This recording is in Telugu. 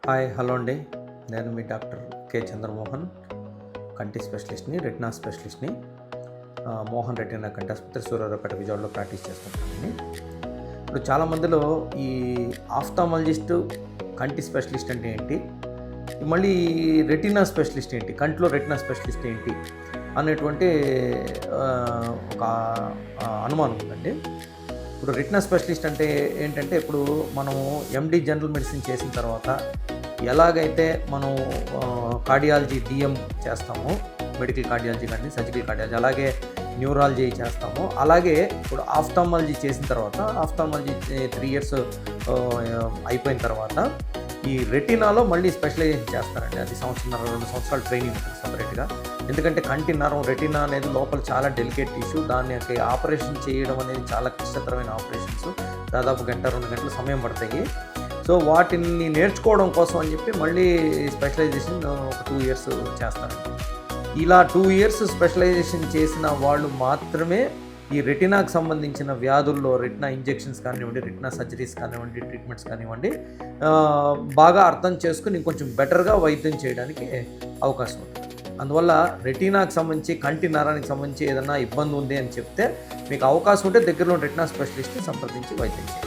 హాయ్ హలో అండి. నేను మీ డాక్టర్ కె చంద్రమోహన్, కంటి స్పెషలిస్ట్ని, రెటినా స్పెషలిస్ట్ని. మోహన్ రెటినా కంటి ఆసుపత్రి, సూర్యారావుపేట, విజయవాడలో ప్రాక్టీస్ చేస్తుంటానండి. ఇప్పుడు చాలామందిలో ఈ ఆఫ్థాలమాలజిస్ట్, కంటి స్పెషలిస్ట్ అంటే ఏంటి, మళ్ళీ రెటినా స్పెషలిస్ట్ ఏంటి, కంటిలో రెటినా స్పెషలిస్ట్ ఏంటి అనేటువంటి ఒక అనుమానం ఉందండి. ఇప్పుడు రెటినా స్పెషలిస్ట్ అంటే ఏంటంటే, ఇప్పుడు మనము ఎండి జనరల్ మెడిసిన్ చేసిన తర్వాత ఎలాగైతే మనం కార్డియాలజీ డిఎం చేస్తామో, మెడికల్ కార్డియాలజీ కానీ సర్జికల్ కార్డియాలజీ, అలాగే న్యూరాలజీ చేస్తామో, అలాగే ఇప్పుడు ఆఫ్థాలమాలజీ చేసిన తర్వాత, ఆఫ్థాలమాలజీ 3 years అయిపోయిన తర్వాత ఈ రెటినాలో మళ్ళీ స్పెషలైజేషన్ చేస్తారండి. అది 2 సంవత్సరాలు ట్రైనింగ్ ఉంటుంది సపరేట్గా. ఎందుకంటే కంటి నరం, రెటినా అనేది లోపల చాలా డెలికేట్ టిష్యూ. దానికి ఆపరేషన్ చేయడం అనేది చాలా క్లిష్టతరమైన ఆపరేషన్స్. దాదాపు 1-2 గంటలు సమయం పడతాయి. సో వాటిని నేర్చుకోవడం కోసం అని చెప్పి మళ్ళీ స్పెషలైజేషన్ ఒక 2 years చేస్తారండి. ఇలా 2 years స్పెషలైజేషన్ చేసిన వాళ్ళు మాత్రమే ఈ రెటినాకు సంబంధించిన వ్యాధుల్లో, రెటినా ఇంజెక్షన్స్ కానివ్వండి, రెటినా సర్జరీస్ కానివ్వండి, ట్రీట్మెంట్స్ కానివ్వండి, బాగా అర్థం చేసుకుని కొంచెం బెటర్గా వైద్యం చేయడానికి అవకాశం ఉంటుంది. అందువల్ల రెటినాకు సంబంధించి, కంటి నరానికి సంబంధించి ఏదైనా ఇబ్బంది ఉంది అని చెప్తే, మీకు అవకాశం ఉంటే దగ్గరలో రెటినా స్పెషలిస్ట్ని సంప్రదించి వైద్యం చేయండి.